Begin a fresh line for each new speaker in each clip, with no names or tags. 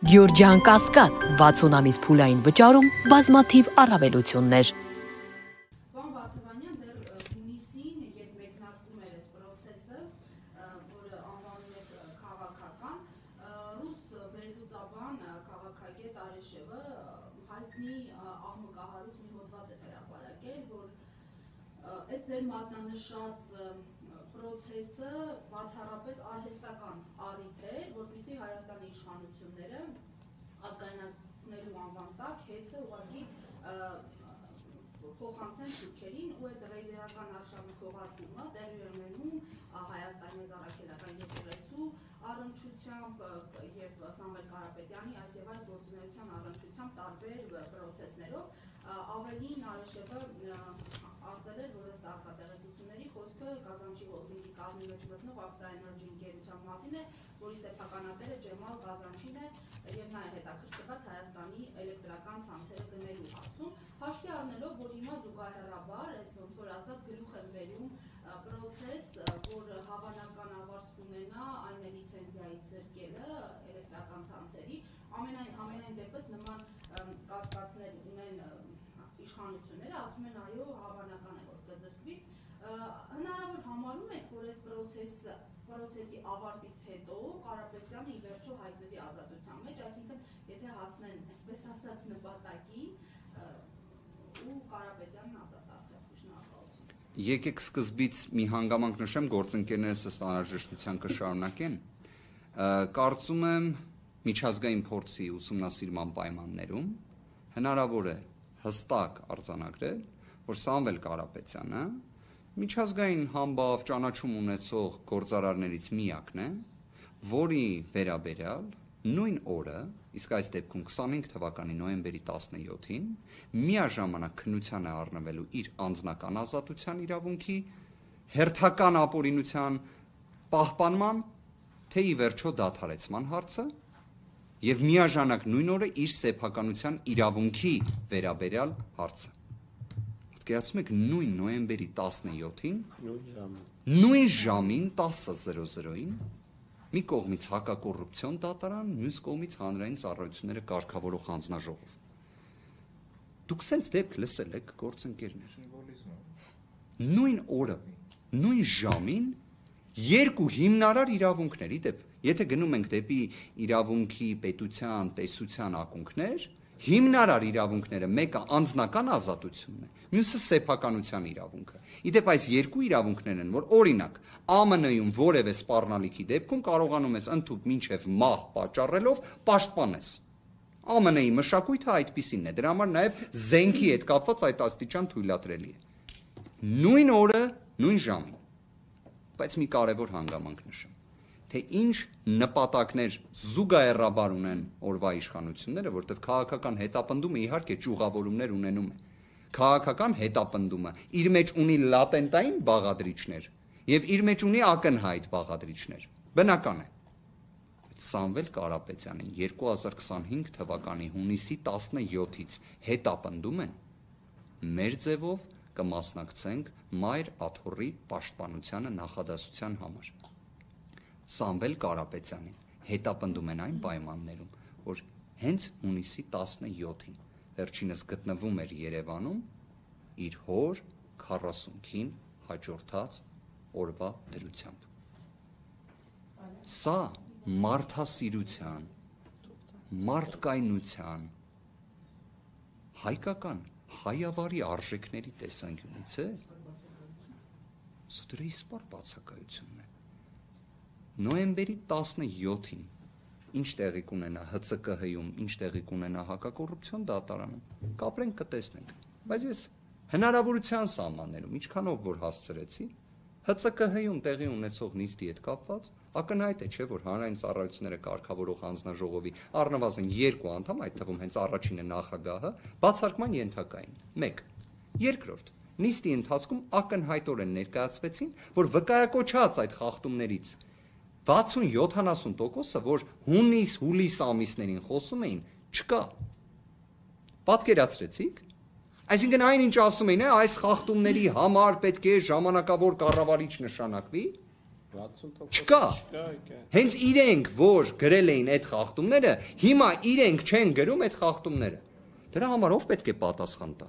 Գյորջյան Կասկադ 60 ամիս փուլային վճարում բազմաթիվ առավելություններ։
Պարոն Վարդանյան, դեռ հունիսին, երբ մեկնարկվում էր այս process-ը, որը անվանում եք քաղաքական, ռուս վերլուծաբան քաղաքագետ Արեշևը հայտնի աղմկահարույց մի հոդված է հրապարակել, որ այս ձեր մատնանշած process-ը բացառապես արհեստական առիթ է, որպեսզի Հայաստանի իշխանությունները ազգայնացնելու անվան տակ հեծը ուղղակի փոխանցեն թուրքերին ու այդ ռեյդերական արշավի քողարկումը տեղի է ունենում Հայաստանի մեծարակելական եկեղեցու առնչությամբ եւ Սամվել Կարապետյանի այս եւ այլ գործունեության առնչությամբ տարբեր process-ներով ավելին Արեշևը ասել էր, որ ըստ արտատեղեկությունների խոսքը Գազանջի հոլդինգի կազմի մեջ մտնող Աքսա Էներջի ընկերության մասին է, որի սեփականատերը Ջեմալ Գազանջին է եւ նա է հետաքրքրված Հայաստանի էլեկտրական ցանցերը գնելու հարցում, հաշվի առնելով, որ հիմա զուգահեռաբար, այս ոնց որ ասած գլուխ են բերում process, որ հավանական ավարտ կունենա այն լիցենզիայից զրկելը էլեկտրական ցանցերի, ամենայն դեպս նման կասկածներ ունեն իշխանությունները, ասում են այո, հավանական է, որ կզրկվի, հնարավոր համարում եք, որ այս process-ի ավարտից հետո Կարապետյանը ի վերջո հայտնվի ազատության մեջ, այսինքն եթե հասնեն, այսպես ասած, նպատակին ու Կարապետյանն ազատ արձակվի, շնորհակալություն։
Եկեք սկզբից մի հանգամանք նշեմ, գործընկերներս ըստ անհրաժեշտության կշարունակեն։ Կարծում եմ միջազգային փորձի ուսումնասիրման պայմաններում հնարավոր է հստակ արձանագրել, որ Սամվել Կարապետյանը միջազգային համբավ ճանաչում ունեցող գործարարներից միակն է, որի վերաբերյալ նույն օրը, իսկ այս դեպքում 25 թվականի նոյեմբերի 17-ին, միաժամանակ քննության է առնվելու իր անձնական ազատության իրավունքի, հերթական ապօրինության պահպանման, թե ի վերջո դադարեցման հարցը, եւ միաժամանակ նույն օրը իր սեփականության իրավունքի վերաբերյալ հարցը։ Պատկերացնում եք նույն նոյեմբերի 17-ին, նույն ժամին 10:00-ին մի կողմից հակակոռուպցիոն դատարան, մյուս կողմից հանրային ծառայությունները կարգավորող հանձնաժողով։ Դուք սենց դեպք լսել եք, գործընկերներ։ Նույն օրը, նույն ժամին երկու հիմնարար իրավունքներ, իդեպ, եթե գնում ենք դեպի իրավունքի, պետության, տեսության ակունքներ, հիմնարար իրավունքները մեկը անձնական ազատությունն է, մյուսը սեփականության իրավունքը։ Իդեպ այս երկու իրավունքներ են, որ օրինակ ԱՄՆ-ում որևէ սպառնալիքի դեպքում կարողանում ես ընդհանուր մինչև մահ պատճառելով պաշտպանես։ ԱՄՆ-ի մշակույթը այդպիսինն է, դրա համար նաև զենքի հետ կապված այդ աստիճան թույլատրելի է։ Նույն օրը, նույն ժամին։ Բայց մի կարևոր հանգամանք նշեմ, թե ինչ նպատակներ զուգահեռաբար ունեն օրվա իշխանությունները, որտեղ քաղաքական հետապնդումը իհարկե ճյուղավորումներ ունենում է։ Քաղաքական հետապնդումը իր մեջ ունի լատենտային բաղադրիչներ եւ իր մեջ ունի ակնհայտ բաղադրիչներ։ Բնական է։ Սամվել Կարապետյանին 2025 թվականի հունիսի 17-ից հետապնդում են, մեր ձևով կմասնակցենք Մայր Աթոռի պաշտպանությանը նախադասության համար։ Սամվել Կարապետյանին հետապնդում են այն պայմաններում, որ հենց հունիսի 17-ին վերջինս գտնվում էր Երևանում իր հոր 40-ին հաջորդած օրվա դրությամբ։ Սա մարդասիրության, մարդկայնության, հայկական, հայավարի արժեքների տեսանկյունից է, սա դրա իսպար բացակայությունն է։ Նոյեմբերի 17-ին ինչ տեղի կունենա ՀՑԿՀ-ում, ինչ տեղի կունենա հակակոռուպցիոն դատարանում, կապրենք կտեսնենք, բայց ես հնարավորության սահմաններում, ինչքանով որ հասցրեցի, ՀՑԿՀ-ում տեղի ունեցող նիստի հետ կապված ակնհայտ է, չէ, որ հանրային ծառայությունները կարգավորող հանձնաժողովի առնվազն 2 անդամ, այդ թվում հենց առաջինը նախագահը, բացարկման ենթակային։ 1. Երկրորդ, նիստի ընթացքում ակնհայտորեն ներկայացվեցին, որ վկայակոչած այդ խախտումներից 60-70%-ը, որ հունիս-հուլիս ամիսներին խոսում էին, չկա։ Պատկերացրեցիք։ Այսինքն այն ինչ ասում էին, այս խախտումների համար պետք է ժամանակավոր կառավարիչ նշանակվի, Չկա։ Հենց իրենք, որ գրել էին այդ խախտումները, հիմա իրենք չեն գրում այդ խախտումները։ Դրա համար ով պետք է պատասխան տա։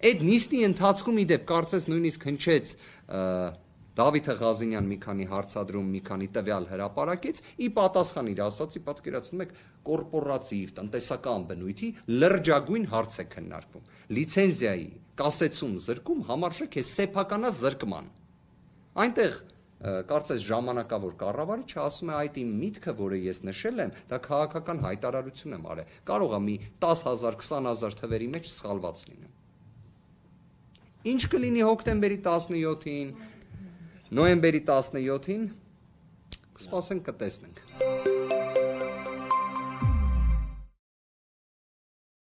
Այդ նիստի ընթացքում իդեպ կարծես նույնիսկ հնչեց Դավիթ Ղազինյան մի քանի հարցադրում, մի քանի տվյալ հրապարակեց, ի պատասխան իր ասացի, պատկերացնում եք, կորպորատիվ, տնտեսական բնույթի լրջագույն հարց է քննարկվում։ Լիցենզիայի կասեցում զրկում համարժեք է սեփականա զրկման։ Այնտեղ կարծես ժամանակավոր կառավարիչը ասում է այդ իմ միտքը, որը ես նշել եմ, դա քաղաքական հայտարարություն եմ արել։ Կարող է մի 10,000, 20,000 թվերի մեջ սխալված լինեմ։ Ինչ կլինի հոկտեմբերի 17-ին, նոյեմբերի 17-ին, կսպասենք կտեսնենք։